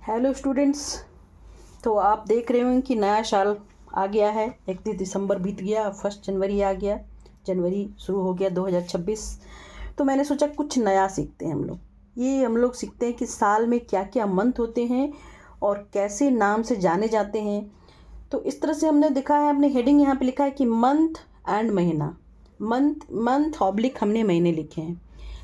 Hello students. तो आप देख रहे होंगे कि नया साल आ गया है। 31 दिसंबर बीत गया, 1 जनवरी आ गया, जनवरी शुरू हो गया 2026। तो मैंने सोचा कुछ नया सीखते हैं हम लोग। हम लोग सीखते हैं कि साल में क्या क्या मंथ होते हैं और कैसे नाम से जाने जाते हैं। तो इस तरह से हमने देखा है, अपने हेडिंग यहाँ पे लिखा है कि मंथ एंड महीना। मंथ ऑब्लिक हमने महीने लिखे हैं।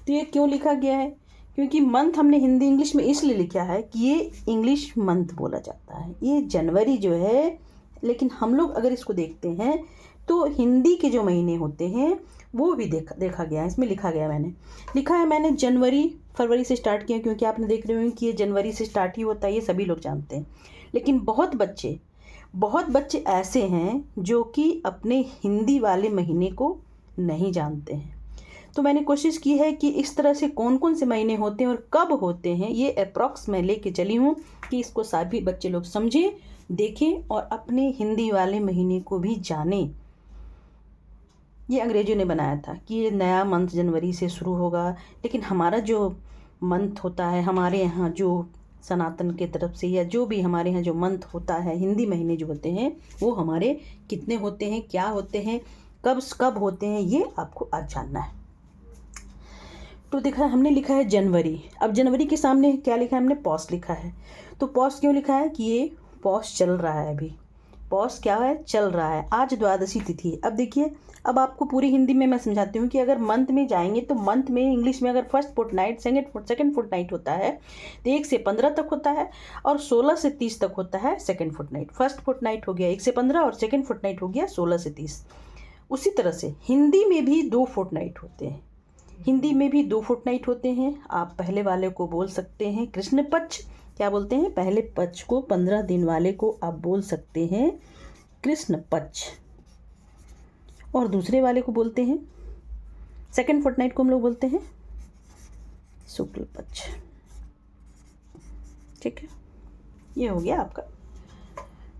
तो ये क्यों लिखा गया है? क्योंकि मंथ हमने हिंदी इंग्लिश में इसलिए लिखा है कि ये इंग्लिश मंथ बोला जाता है, ये जनवरी जो है। लेकिन हम लोग अगर इसको देखते हैं तो हिंदी के जो महीने होते हैं वो भी देखा गया है, इसमें लिखा है मैंने जनवरी फरवरी से स्टार्ट किया, क्योंकि आपने देख रहे हो कि ये जनवरी से स्टार्ट ही होता है, ये सभी लोग जानते हैं। लेकिन बहुत बच्चे ऐसे हैं जो कि अपने हिंदी वाले महीने को नहीं जानते हैं। तो मैंने कोशिश की है कि इस तरह से कौन कौन से महीने होते हैं और कब होते हैं, ये अप्रॉक्स मैं लेके चली हूँ कि इसको सभी बच्चे लोग समझें, देखें और अपने हिंदी वाले महीने को भी जानें। ये अंग्रेजों ने बनाया था कि ये नया मंथ जनवरी से शुरू होगा, लेकिन हमारा जो मंथ होता है, हमारे यहाँ जो सनातन के तरफ से या जो भी हमारे यहाँ जो मंथ होता है, हिंदी महीने जो होते हैं वो हमारे कितने होते हैं, क्या होते हैं, कब होते हैं, ये आपको आज जानना है। तो देखा हमने लिखा है जनवरी। अब जनवरी के सामने क्या लिखा है हमने? पॉस लिखा है। तो पॉस क्यों लिखा है? कि ये पॉस चल रहा है, अभी पॉस क्या है? चल रहा है। आज द्वादशी तिथि है। अब देखिए, अब आपको पूरी हिंदी में मैं समझाती हूँ कि अगर मंथ में जाएंगे तो मंथ में इंग्लिश में अगर फर्स्ट फोर्टनाइट, सेकंड फोर्टनाइट होता है तो 1 से 15 तक होता है और 16 से 30 तक होता है सेकंड फोर्टनाइट। फर्स्ट फोर्टनाइट हो गया 1 से 15 और सेकंड फोर्टनाइट हो गया 16 से 30। उसी तरह से हिंदी में भी 2 फोर्टनाइट होते हैं। आप पहले वाले को बोल सकते हैं कृष्ण पक्ष। क्या बोलते हैं? पहले पक्ष को, 15 दिन वाले को आप बोल सकते हैं कृष्ण पक्ष, और दूसरे वाले को बोलते हैं, सेकंड फोर्टनाइट को हम लोग बोलते हैं शुक्ल पक्ष। ठीक है, ये हो गया आपका।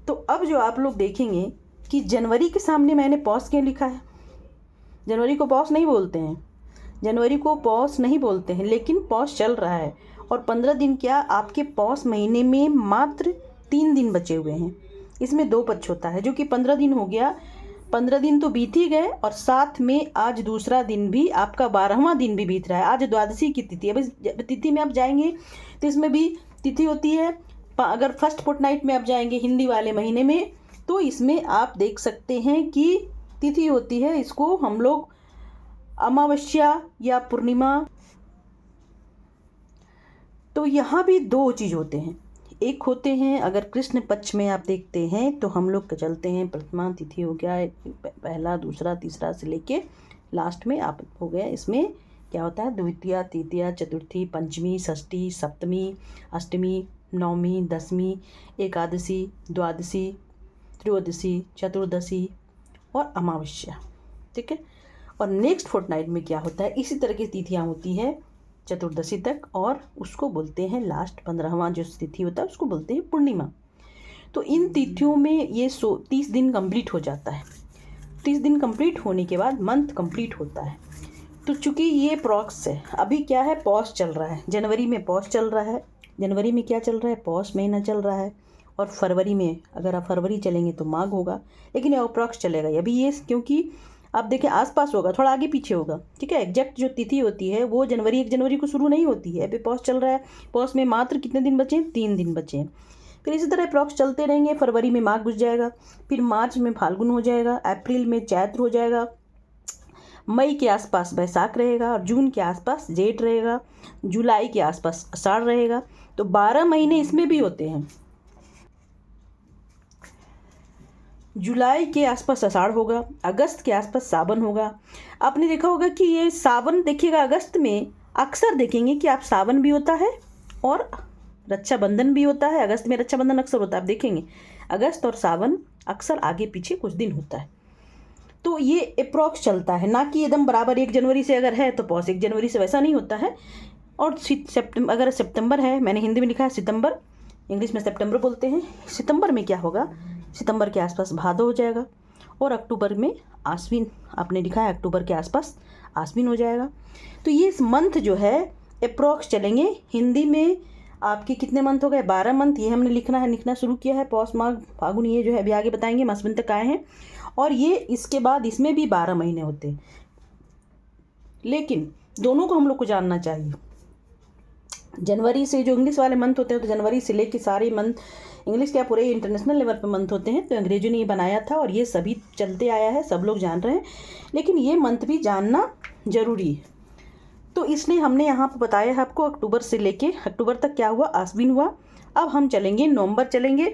तो अब जो आप लोग देखेंगे कि जनवरी के सामने मैंने पॉस क्यों लिखा है? जनवरी को पॉस नहीं बोलते हैं, लेकिन पॉस चल रहा है। और 15 दिन क्या, आपके पॉस महीने में मात्र 3 दिन बचे हुए हैं। इसमें 2 पक्ष होता है, जो कि 15 दिन हो गया। 15 दिन तो बीत ही गए और साथ में आज दूसरा दिन भी, आपका 12वां दिन भी बीत रहा है। आज द्वादशी की तिथि। अब इस तिथि में आप जाएंगे तो इसमें भी तिथि होती है। अगर फर्स्ट फोर्टनाइट में आप जाएंगे हिंदी वाले महीने में तो इसमें आप देख सकते हैं कि तिथि होती है, इसको हम लोग अमावस्या या पूर्णिमा। तो यहाँ भी 2 चीज़ होते हैं। एक होते हैं, अगर कृष्ण पक्ष में आप देखते हैं तो हम लोग चलते हैं, प्रथमा तिथि हो गया, पहला, दूसरा, तीसरा से लेके लास्ट में आप हो गया। इसमें क्या होता है? द्वितीया, तृतीया, चतुर्थी, पंचमी, षष्ठी, सप्तमी, अष्टमी, नवमी, दसवीं, एकादशी, द्वादशी, त्रयोदशी, चतुर्दशी और अमावस्या। ठीक है। और नेक्स्ट फोर्टनाइट में क्या होता है? इसी तरह की तिथियाँ होती है चतुर्दशी तक, और उसको बोलते हैं लास्ट 15वां जो तिथि होता है उसको बोलते हैं पूर्णिमा। तो इन तिथियों में ये 30 दिन कंप्लीट हो जाता है। 30 दिन कंप्लीट होने के बाद मंथ कंप्लीट होता है। तो चूंकि ये प्रॉक्स है, अभी क्या है? पॉस चल रहा है। जनवरी में पॉस चल रहा है। जनवरी में क्या चल रहा है? पॉस महीना चल रहा है। और फरवरी में, अगर आप फरवरी चलेंगे तो माघ होगा, लेकिन ये अप्रॉक्स चलेगा अभी ये, क्योंकि आप देखिए आसपास होगा, थोड़ा आगे पीछे होगा। ठीक है। एग्जैक्ट जो तिथि होती है वो 1 जनवरी को शुरू नहीं होती है। अभी पॉस चल रहा है। पॉस में मात्र कितने दिन बचे हैं? 3 दिन बचे हैं। फिर इसी तरह अप्रॉक्स चलते रहेंगे। फरवरी में माघ घुस जाएगा, फिर मार्च में फाल्गुन हो जाएगा, अप्रैल में चैत्र हो जाएगा, मई के आसपास बैसाख रहेगा और जून के आसपास जेठ रहेगा, जुलाई के आसपास आषाढ़ रहेगा। तो 12 महीने इसमें भी होते हैं। जुलाई के आसपास आषाढ़ होगा, अगस्त के आसपास सावन होगा। आपने देखा होगा कि ये सावन, देखिएगा अगस्त में अक्सर देखेंगे कि आप सावन भी होता है और रक्षाबंधन भी होता है। अगस्त में रक्षाबंधन अक्सर होता है, आप देखेंगे अगस्त और सावन अक्सर आगे पीछे कुछ दिन होता है। तो ये अप्रॉक्स चलता है, ना कि एकदम बराबर 1 जनवरी से अगर है तो पॉस 1 जनवरी से, वैसा नहीं होता है। और अगर सितंबर है, मैंने हिंदी में लिखा है सितंबर, इंग्लिश में सितंबर बोलते हैं। सितंबर में क्या होगा? सितंबर के आसपास भादो हो जाएगा और अक्टूबर में आश्विन, आपने लिखा है अक्टूबर के आसपास आश्विन हो जाएगा। तो ये मंथ जो है अप्रॉक्स चलेंगे। हिंदी में आपके कितने मंथ हो गए, 12 मंथ। ये हमने लिखना शुरू किया है। पौष माघ फागुन, ये जो है अभी आगे बताएंगे, मासविन तक आए हैं। और ये इसके बाद इसमें भी 12 महीने होते हैं, लेकिन दोनों को हम लोग को जानना चाहिए। जनवरी से जो इंग्लिश वाले मंथ होते हैं, तो जनवरी से लेके सारे मंथ, इंग्लिश क्या पूरे इंटरनेशनल लेवल पे मंथ होते हैं, तो अंग्रेजों ने ये बनाया था और ये सभी चलते आया है, सब लोग जान रहे हैं, लेकिन ये मंथ भी जानना ज़रूरी है। तो इसलिए हमने यहाँ पर बताया है आपको अक्टूबर से लेके अक्टूबर तक क्या हुआ, आश्विन हुआ। अब हम चलेंगे नवंबर चलेंगे।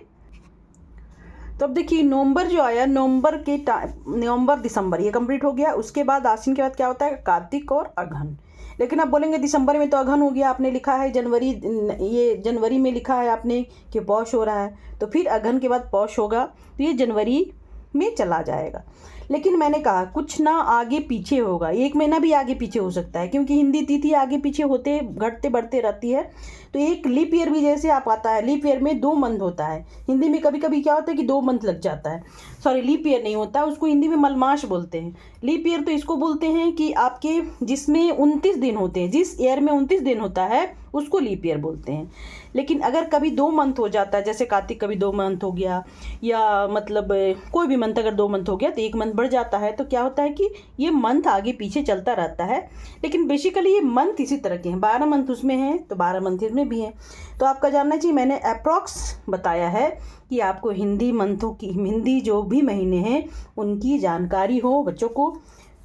तो अब देखिए नवंबर जो आया, नवंबर दिसंबर ये कंप्लीट हो गया। उसके बाद आश्विन के बाद क्या होता है, कार्तिक और अगहन। लेकिन आप बोलेंगे दिसंबर में तो अगहन हो गया, आपने लिखा है जनवरी, ये जनवरी में लिखा है आपने कि पौष हो रहा है, तो फिर अगहन के बाद पौष होगा, तो ये जनवरी में चला जाएगा। लेकिन मैंने कहा कुछ ना आगे पीछे होगा, 1 महीना भी आगे पीछे हो सकता है, क्योंकि हिंदी तिथि आगे पीछे होते घटते बढ़ते रहती है। तो एक लीप ईयर भी जैसे आप आता है, लीप ईयर में 2 मंथ होता है। हिंदी में कभी कभी क्या होता है कि 2 मंथ लग जाता है, सॉरी लीप ईयर नहीं होता, उसको हिंदी में मलमास बोलते हैं। लीप ईयर तो इसको बोलते हैं कि आपके जिसमें 29 दिन होते हैं, जिस ईयर में 29 दिन होता है उसको लीप ईयर बोलते हैं। लेकिन अगर कभी 2 मंथ हो जाता है, जैसे कार्तिक कभी 2 मंथ हो गया, या मतलब कोई भी मंथ अगर 2 मंथ हो गया तो 1 मंथ बढ़ जाता है, तो क्या होता है कि ये मंथ आगे पीछे चलता रहता है। लेकिन बेसिकली ये मंथ इसी तरह के हैं, 12 मंथ उसमें हैं तो 12 मंथ इसमें भी हैं। तो आपका जानना चाहिए, मैंने अप्रॉक्स बताया है कि आपको हिंदी मंथों की, हिंदी जो भी महीने हैं उनकी जानकारी हो बच्चों को।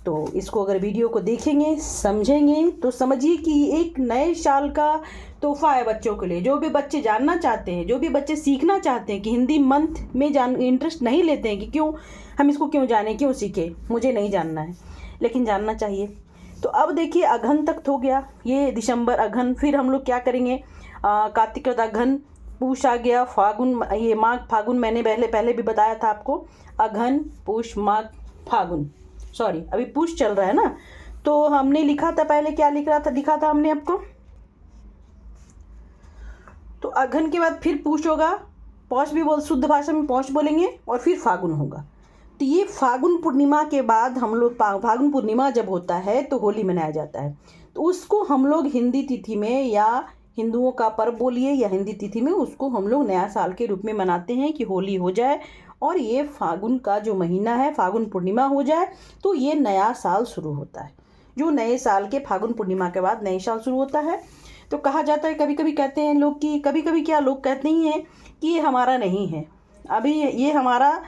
तो इसको अगर वीडियो को देखेंगे समझेंगे तो समझिए कि एक नए साल का तोहफा है बच्चों के लिए। जो भी बच्चे जानना चाहते हैं, जो भी बच्चे सीखना चाहते हैं कि हिंदी मंथ में इंटरेस्ट नहीं लेते हैं कि क्यों हम इसको क्यों जाने, क्यों सीखे, मुझे नहीं जानना है, लेकिन जानना चाहिए। तो अब देखिए अगहन तक हो गया, ये दिसंबर अगहन, फिर हम लोग क्या करेंगे, कार्तिक के बाद अगहन, पूष आ गया, फागुन, ये माघ फागुन मैंने पहले भी बताया था आपको, अगहन पूष माघ फागुन, सॉरी अभी पूष चल रहा है ना। तो हमने लिखा था पहले, क्या लिखा था हमने आपको, तो अगहन के बाद फिर पूष होगा, पौष भी शुद्ध भाषा में पौष बोलेंगे, और फिर फागुन होगा। तो ये फागुन पूर्णिमा के बाद हम लोग, फागुन पूर्णिमा जब होता है तो होली मनाया जाता है, तो उसको हम लोग हिंदी तिथि में, या हिंदुओं का पर्व बोलिए या हिंदी तिथि में, उसको हम लोग नया साल के रूप में मनाते हैं कि होली हो जाए और ये फागुन का जो महीना है फागुन पूर्णिमा हो जाए, तो ये नया साल शुरू होता है। जो नए साल के फागुन पूर्णिमा के बाद नए साल शुरू होता है। तो कहा जाता है, कभी कभी कहते हैं लोग कि, कभी कभी क्या लोग कहते ही हैं कि ये हमारा नहीं है, अभी ये हमारा